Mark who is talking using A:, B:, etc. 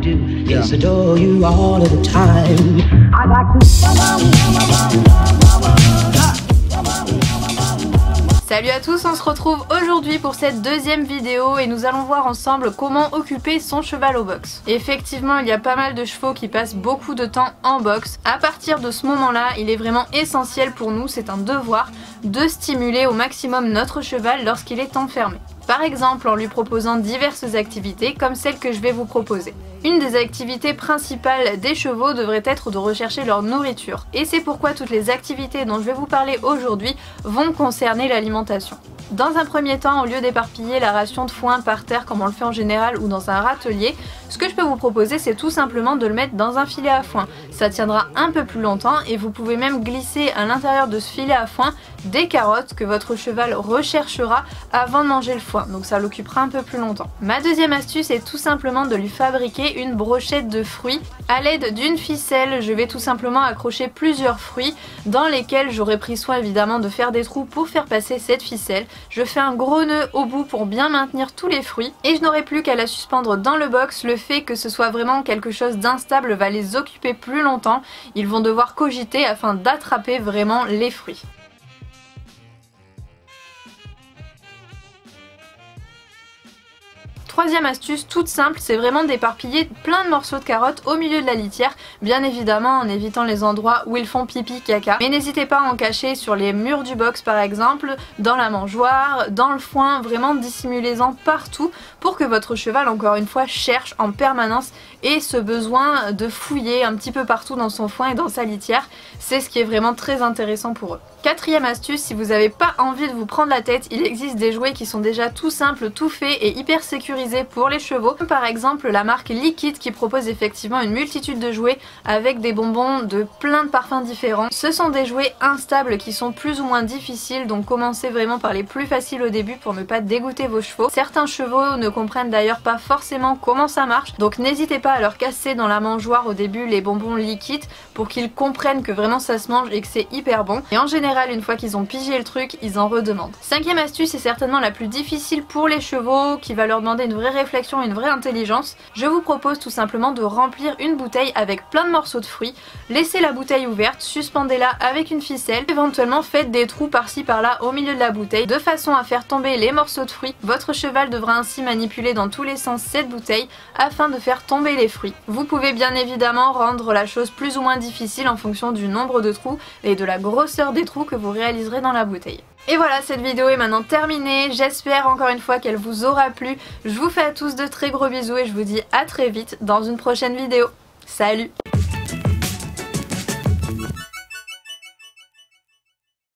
A: do is adore you all of the time. I'd like to.
B: Salut à tous, on se retrouve aujourd'hui pour cette deuxième vidéo et nous allons voir ensemble comment occuper son cheval au box. Effectivement, il y a pas mal de chevaux qui passent beaucoup de temps en box. À partir de ce moment-là, il est vraiment essentiel pour nous, c'est un devoir, de stimuler au maximum notre cheval lorsqu'il est enfermé. Par exemple en lui proposant diverses activités comme celle que je vais vous proposer. Une des activités principales des chevaux devrait être de rechercher leur nourriture. Et c'est pourquoi toutes les activités dont je vais vous parler aujourd'hui vont concerner l'alimentation. Dans un premier temps, au lieu d'éparpiller la ration de foin par terre comme on le fait en général ou dans un râtelier, ce que je peux vous proposer c'est tout simplement de le mettre dans un filet à foin. Ça tiendra un peu plus longtemps et vous pouvez même glisser à l'intérieur de ce filet à foin des carottes que votre cheval recherchera avant de manger le foin, donc ça l'occupera un peu plus longtemps. Ma deuxième astuce est tout simplement de lui fabriquer une brochette de fruits. À l'aide d'une ficelle, je vais tout simplement accrocher plusieurs fruits dans lesquels j'aurai pris soin évidemment de faire des trous pour faire passer cette ficelle. Je fais un gros nœud au bout pour bien maintenir tous les fruits et je n'aurai plus qu'à la suspendre dans le box. Le fait que ce soit vraiment quelque chose d'instable va les occuper plus longtemps. Ils vont devoir cogiter afin d'attraper vraiment les fruits. Troisième astuce toute simple, c'est vraiment d'éparpiller plein de morceaux de carottes au milieu de la litière, bien évidemment en évitant les endroits où ils font pipi caca. Mais n'hésitez pas à en cacher sur les murs du box par exemple, dans la mangeoire, dans le foin, vraiment dissimulez-en partout pour que votre cheval encore une fois cherche en permanence et ce besoin de fouiller un petit peu partout dans son foin et dans sa litière, c'est ce qui est vraiment très intéressant pour eux. Quatrième astuce, si vous n'avez pas envie de vous prendre la tête, il existe des jouets qui sont déjà tout simples, tout faits et hyper sécurisés pour les chevaux. Par exemple la marque Liquid qui propose effectivement une multitude de jouets avec des bonbons de plein de parfums différents. Ce sont des jouets instables qui sont plus ou moins difficiles, donc commencez vraiment par les plus faciles au début pour ne pas dégoûter vos chevaux. Certains chevaux ne comprennent d'ailleurs pas forcément comment ça marche, donc n'hésitez pas à leur casser dans la mangeoire au début les bonbons liquides pour qu'ils comprennent que vraiment ça se mange et que c'est hyper bon. Et en général, une fois qu'ils ont pigé le truc, ils en redemandent. Cinquième astuce, et certainement la plus difficile pour les chevaux, qui va leur demander une vraie réflexion et une vraie intelligence. Je vous propose tout simplement de remplir une bouteille avec plein de morceaux de fruits. Laissez la bouteille ouverte, suspendez-la avec une ficelle. Éventuellement, faites des trous par-ci par-là au milieu de la bouteille de façon à faire tomber les morceaux de fruits. Votre cheval devra ainsi manipuler dans tous les sens cette bouteille afin de faire tomber les fruits. Vous pouvez bien évidemment rendre la chose plus ou moins difficile en fonction du nombre de trous et de la grosseur des trous que vous réaliserez dans la bouteille. Et voilà, cette vidéo est maintenant terminée, j'espère encore une fois qu'elle vous aura plu. Je vous fais à tous de très gros bisous et je vous dis à très vite dans une prochaine vidéo. Salut!